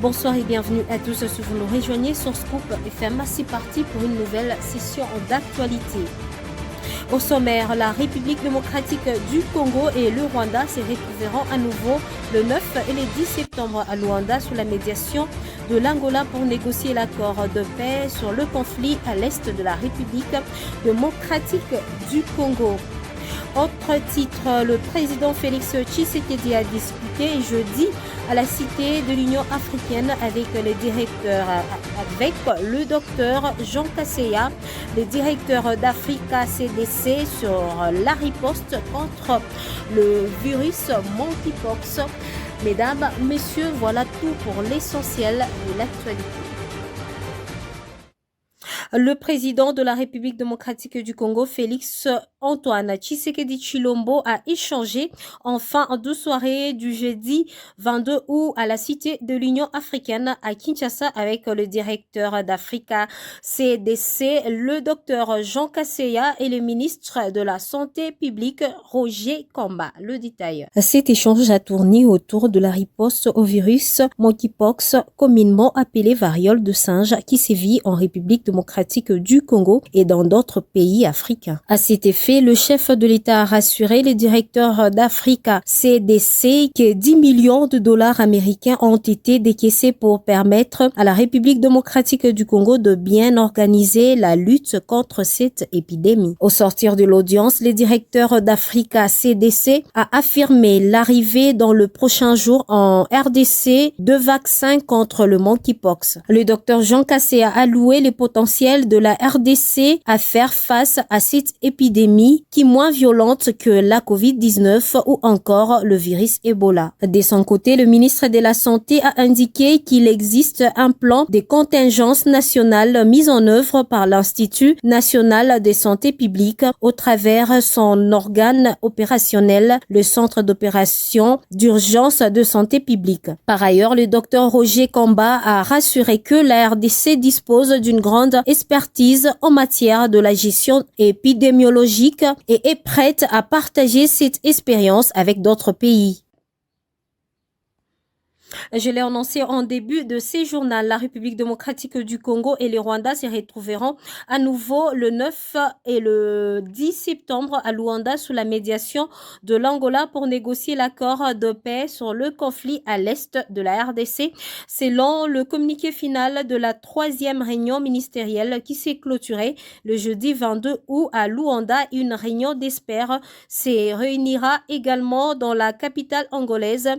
Bonsoir et bienvenue à tous si vous nous rejoignez sur Scoop FM. C'est parti pour une nouvelle session d'actualité. Au sommaire, la République démocratique du Congo et le Rwanda se retrouveront à nouveau le 9 et le 10 septembre à Luanda sous la médiation de l'Angola pour négocier l'accord de paix sur le conflit à l'est de la République démocratique du Congo. Autre titre, le président Félix Tshisekedi a discuté jeudi à la Cité de l'Union africaine avec le docteur Jean Kaseya, le directeur d'Africa CDC sur la riposte contre le virus monkeypox. Mesdames, messieurs, voilà tout pour l'essentiel de l'actualité. Le président de la République démocratique du Congo, Félix Antoine Tshisekedi Tshilombo, a échangé en fin de soirée du jeudi 22 août à la Cité de l'Union africaine à Kinshasa avec le directeur d'Africa CDC, le docteur Jean Kaseya et le ministre de la Santé publique, Roger Kamba. Le détail. Cet échange a tourné autour de la riposte au virus monkeypox, communément appelé variole de singe, qui sévit en République démocratique du Congo et dans d'autres pays africains. À cet effet, le chef de l'État a rassuré les directeurs d'Africa CDC que 10 millions de dollars américains ont été décaissés pour permettre à la République démocratique du Congo de bien organiser la lutte contre cette épidémie. Au sortir de l'audience, le directeur d'Africa CDC a affirmé l'arrivée dans le prochain jour en RDC de vaccins contre le monkeypox. Le docteur Jean Kaseya a loué les potentiels de la RDC à faire face à cette épidémie qui est moins violente que la COVID-19 ou encore le virus Ebola. De son côté, le ministre de la Santé a indiqué qu'il existe un plan de contingence nationale mis en œuvre par l'Institut national de santé publique au travers son organe opérationnel, le Centre d'opération d'urgence de santé publique. Par ailleurs, le docteur Roger Kamba a rassuré que la RDC dispose d'une grande expertise en matière de la gestion épidémiologique et est prête à partager cette expérience avec d'autres pays. Je l'ai annoncé en début de ces journaux, la République démocratique du Congo et le Rwanda se retrouveront à nouveau le 9 et le 10 septembre à Luanda sous la médiation de l'Angola pour négocier l'accord de paix sur le conflit à l'est de la RDC. Selon le communiqué final de la 3e réunion ministérielle qui s'est clôturée le jeudi 22 août à Luanda, une réunion d'experts se réunira également dans la capitale angolaise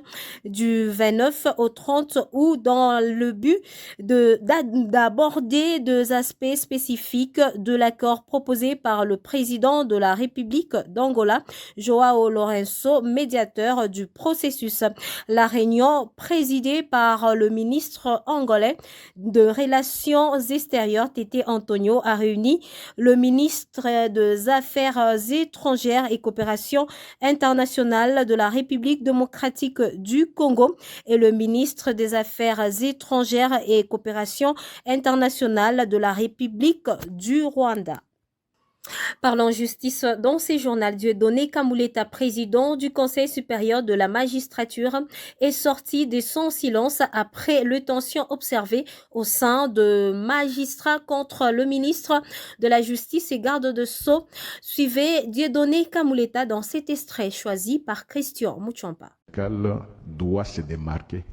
du 29 au 30 août dans le but d'aborder des aspects spécifiques de l'accord proposé par le président de la République d'Angola, Joao Lourenço, médiateur du processus. La réunion présidée par le ministre angolais de Relations extérieures, Tété Antonio, a réuni le ministre des Affaires étrangères et coopération internationale de la République démocratique du Congo et le ministre des Affaires étrangères et coopération internationale de la République du Rwanda. Parlons justice dans ces journaux. Dieudonné Kamuleta, président du Conseil supérieur de la magistrature, est sorti de son silence après les tensions observées au sein de magistrats contre le ministre de la Justice et garde de Sceaux. Suivez Dieudonné Kamuleta dans cet extrait choisi par Christian Mouchampa. Doit se démarquer,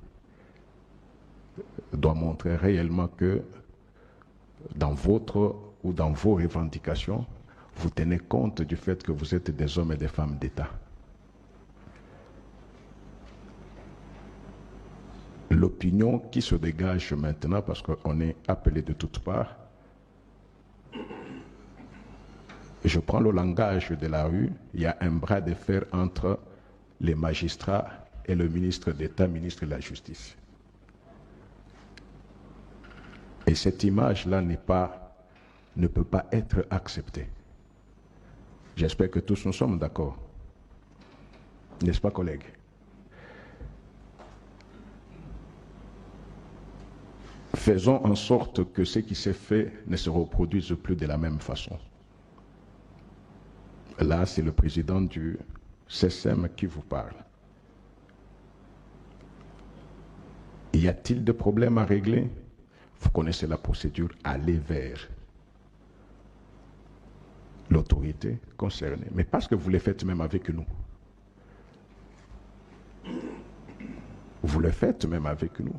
doit montrer réellement que dans votre ou dans vos revendications, vous tenez compte du fait que vous êtes des hommes et des femmes d'État. L'opinion qui se dégage maintenant, parce qu'on est appelé de toutes parts, je prends le langage de la rue, il y a un bras de fer entre les magistrats et le ministre d'État, ministre de la Justice. Et cette image-là ne peut pas être acceptée. J'espère que tous nous sommes d'accord. N'est-ce pas, collègues? Faisons en sorte que ce qui s'est fait ne se reproduise plus de la même façon. Là, c'est le président du CSM qui vous parle. Y a-t-il des problèmes à régler? Vous connaissez la procédure, allez vers l'autorité concernée. Mais parce que vous le faites même avec nous. Vous le faites même avec nous.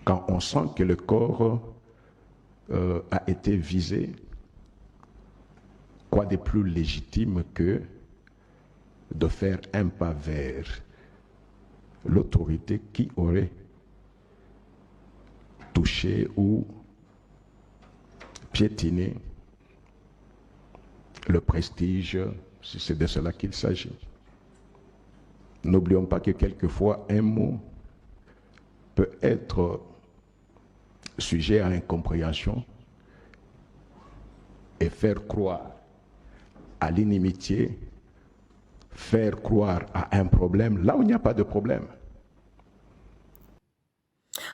Quand on sent que le corps a été visé, quoi de plus légitime que de faire un pas vers l'autorité qui aurait touché ou piétiné le prestige, si c'est de cela qu'il s'agit. N'oublions pas que quelquefois un mot peut être sujet à incompréhension et faire croire à l'inimitié, faire croire à un problème là où il n'y a pas de problème.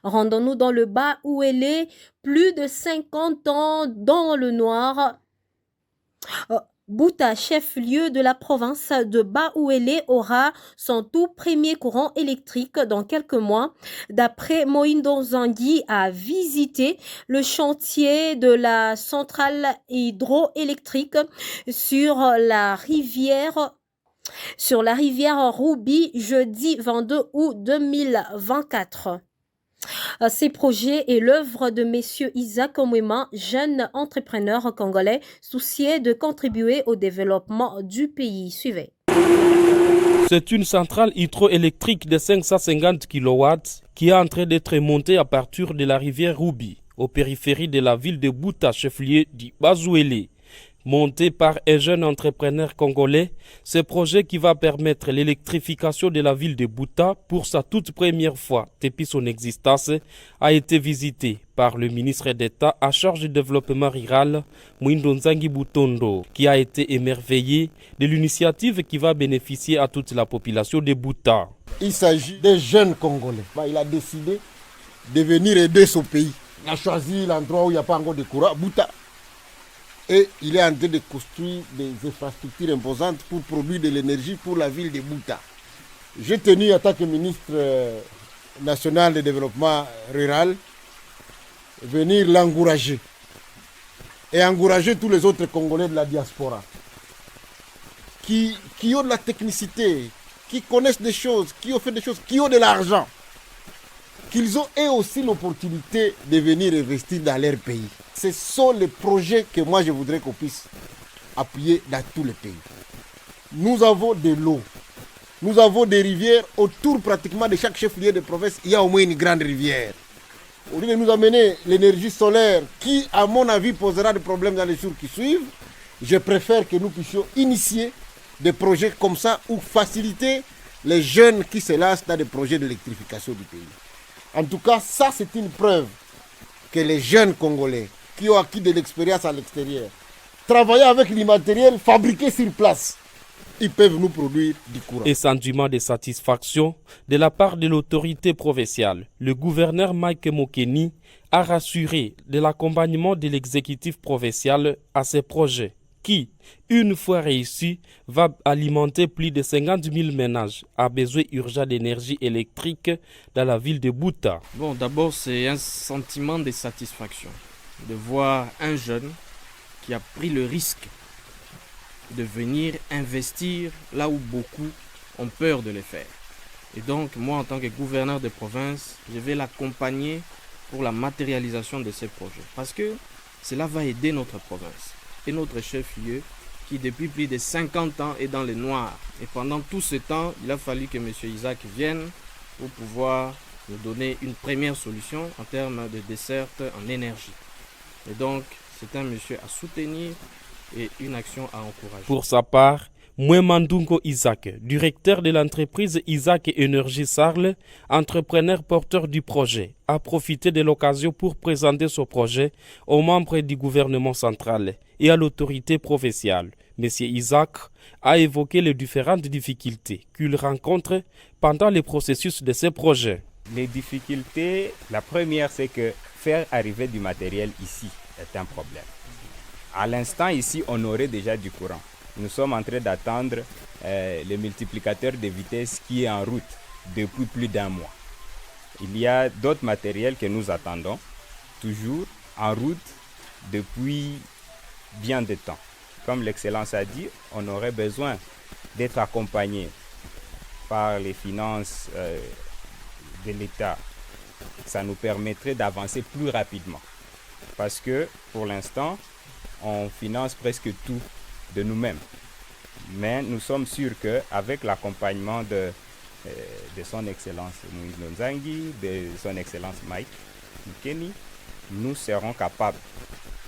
Rendons-nous dans le bas où elle est, plus de 50 ans dans le noir. Bouta, chef-lieu de la province de Bas-Ouélé, aura son tout premier courant électrique dans quelques mois. D'après Moïndo Zangui, a visité le chantier de la centrale hydroélectrique sur la rivière Roubi jeudi 22 août 2024. Ces projets est l'œuvre de M. Isaac Omwema, jeune entrepreneur congolais soucieux de contribuer au développement du pays. Suivez. C'est une centrale hydroélectrique de 550 kW qui est en train d'être montée à partir de la rivière Roubi, aux périphéries de la ville de Bouta, chef-lieu du Bas-Ouélé. Monté par un jeune entrepreneur congolais, ce projet qui va permettre l'électrification de la ville de Bouta pour sa toute première fois depuis son existence a été visité par le ministre d'État à charge du développement rural, Moïndo Nzangi Butondo, qui a été émerveillé de l'initiative qui va bénéficier à toute la population de Bouta. Il s'agit des jeunes Congolais. Il a décidé de venir aider son pays. Il a choisi l'endroit où il n'y a pas encore de courant, Bouta. Et il est en train de construire des infrastructures imposantes pour produire de l'énergie pour la ville de Bouta. J'ai tenu en tant que ministre national de développement rural venir l'encourager et encourager tous les autres Congolais de la diaspora qui ont de la technicité, qui connaissent des choses, qui ont fait des choses, qui ont de l'argent, qu'ils ont eux aussi l'opportunité de venir investir dans leur pays. Ce sont les projets que moi je voudrais qu'on puisse appuyer dans tous les pays. Nous avons de l'eau, nous avons des rivières autour pratiquement de chaque chef-lieu de province, il y a au moins une grande rivière. Au lieu de nous amener l'énergie solaire qui, à mon avis, posera des problèmes dans les jours qui suivent, je préfère que nous puissions initier des projets comme ça ou faciliter les jeunes qui se lancent dans des projets d'électrification du pays. En tout cas, ça c'est une preuve que les jeunes Congolais qui ont acquis de l'expérience à l'extérieur, travailler avec l'immatériel fabriqué sur place, ils peuvent nous produire du courant. Et sentiment de satisfaction de la part de l'autorité provinciale, le gouverneur Mike Mokeni a rassuré de l'accompagnement de l'exécutif provincial à ces projets qui, une fois réussi, va alimenter plus de 50 000 ménages à besoin urgent d'énergie électrique dans la ville de Bouta. Bon, d'abord, c'est un sentiment de satisfaction de voir un jeune qui a pris le risque de venir investir là où beaucoup ont peur de le faire. Et donc, moi, en tant que gouverneur de province, je vais l'accompagner pour la matérialisation de ces projets. Parce que cela va aider notre province et notre chef-lieu qui, depuis plus de 50 ans, est dans le noir. Et pendant tout ce temps, il a fallu que M. Isaac vienne pour pouvoir nous donner une première solution en termes de desserte en énergie. Et donc, c'est un monsieur à soutenir et une action à encourager. Pour sa part, Mwemandungo Isaac, directeur de l'entreprise Isaac Énergie Sarle, entrepreneur porteur du projet, a profité de l'occasion pour présenter son projet aux membres du gouvernement central et à l'autorité provinciale. Monsieur Isaac a évoqué les différentes difficultés qu'il rencontre pendant le processus de ce projet. Les difficultés, la première, c'est que faire arriver du matériel ici est un problème. À l'instant, ici, on aurait déjà du courant. Nous sommes en train d'attendre le multiplicateur de vitesse qui est en route depuis plus d'un mois. il y a d'autres matériels que nous attendons, toujours en route depuis bien de temps. Comme l'Excellence a dit, on aurait besoin d'être accompagné par les finances de l'État. Ça nous permettrait d'avancer plus rapidement. Parce que pour l'instant, on finance presque tout de nous-mêmes. Mais nous sommes sûrs qu'avec l'accompagnement de son Excellence Moïse Nzangi, de son Excellence Mike Mukeni, nous serons capables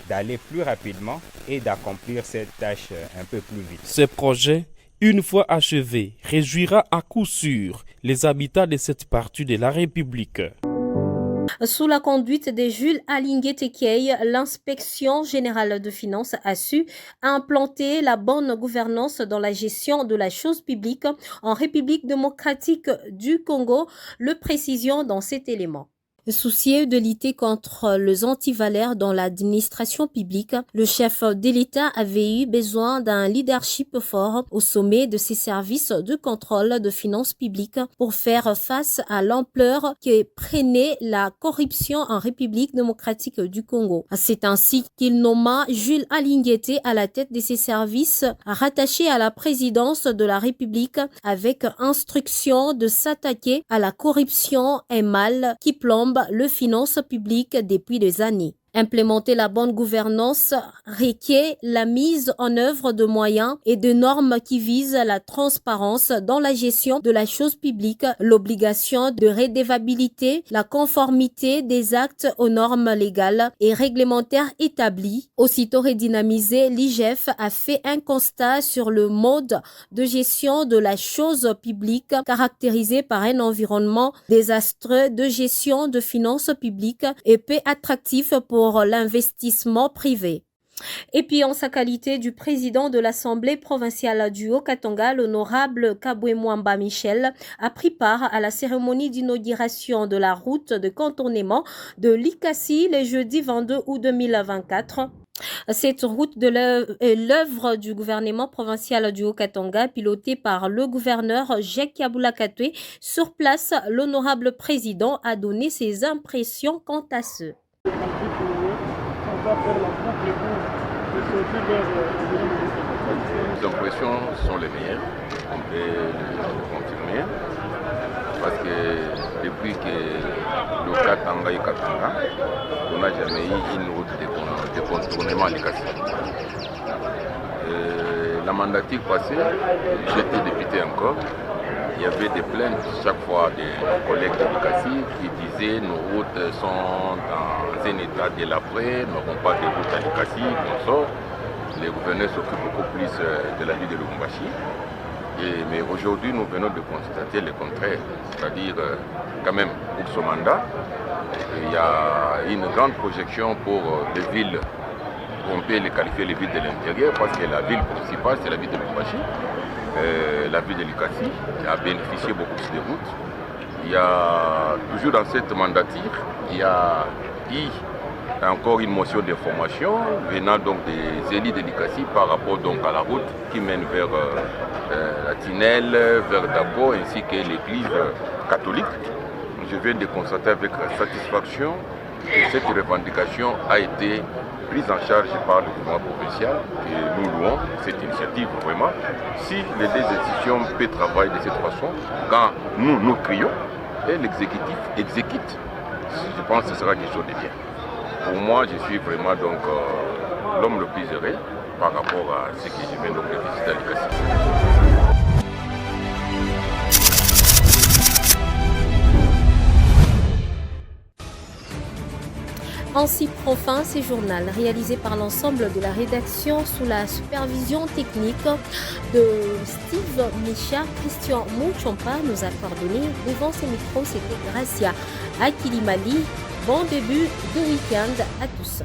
d'aller plus rapidement et d'accomplir cette tâche un peu plus vite. Ce projet, une fois achevé, réjouira à coup sûr les habitants de cette partie de la République. Sous la conduite de Jules Alingué Tekei, l'inspection générale de finances a su implanter la bonne gouvernance dans la gestion de la chose publique en République démocratique du Congo, le précision dans cet élément. Soucieux de lutter contre les antivalaires dans l'administration publique, le chef de l'État avait eu besoin d'un leadership fort au sommet de ses services de contrôle de finances publiques pour faire face à l'ampleur que prenait la corruption en République démocratique du Congo. C'est ainsi qu'il nomma Jules Alingué à la tête de ses services rattachés à la présidence de la République avec instruction de s'attaquer à la corruption et mal qui plombe le finance public depuis des années. Implémenter la bonne gouvernance requiert la mise en œuvre de moyens et de normes qui visent la transparence dans la gestion de la chose publique, l'obligation de redevabilité, la conformité des actes aux normes légales et réglementaires établies. Aussitôt redynamisé, l'IGF a fait un constat sur le mode de gestion de la chose publique caractérisé par un environnement désastreux de gestion de finances publiques et peu attractif pour l'investissement privé. Et puis en sa qualité du président de l'Assemblée provinciale du Haut-Katanga, l'honorable Kabwe Mwamba Michel a pris part à la cérémonie d'inauguration de la route de contournement de Likasi le jeudi 22 août 2024. Cette route est l'œuvre du gouvernement provincial du Haut-Katanga, pilotée par le gouverneur Jacques Kabula-Katwe. Sur place, l'honorable président a donné ses impressions quant à ce. Les impressions sont les meilleures, on peut le confirmer, parce que depuis que le Katanga et Katanga, on n'a jamais eu une route de contournement à Likasi. La mandature passée, j'étais député encore, il y avait des plaintes chaque fois des collègues de Likasi qui disaient nos routes sont dans un état délabré, n'auront pas de route à Likasi, qu'on sort. Les gouverneurs s'occupent beaucoup plus de la ville de Lubumbashi. Mais aujourd'hui, nous venons de constater le contraire. C'est-à-dire, quand même, pour ce mandat, il y a une grande projection pour les villes. On peut les qualifier les villes de l'intérieur parce que la ville principale, c'est la ville de Lubumbashi. La ville de Likasi qui a bénéficié beaucoup plus de routes. Il y a toujours dans cette mandature, il y a encore une motion d'information venant donc des élus de Likasi par rapport donc à la route qui mène vers la Tinelle, vers Dabo ainsi que l'église catholique. Je viens de constater avec satisfaction que cette revendication a été prise en charge par le gouvernement provincial et nous louons cette initiative vraiment. Si les deux institutions peuvent travailler de cette façon, quand nous crions et l'exécutif exécute, je pense que ce sera quelque chose de bien. Pour moi, je suis vraiment donc l'homme le plus heureux par rapport à ce que je viens de visiter à Likasi. Ainsi prend fin ces journaux réalisés par l'ensemble de la rédaction sous la supervision technique de Steve Micha. Christian Mouchompa nous a coordonné. Devant ces micros, c'était Gracia Akilimali. Bon début de week-end à tous.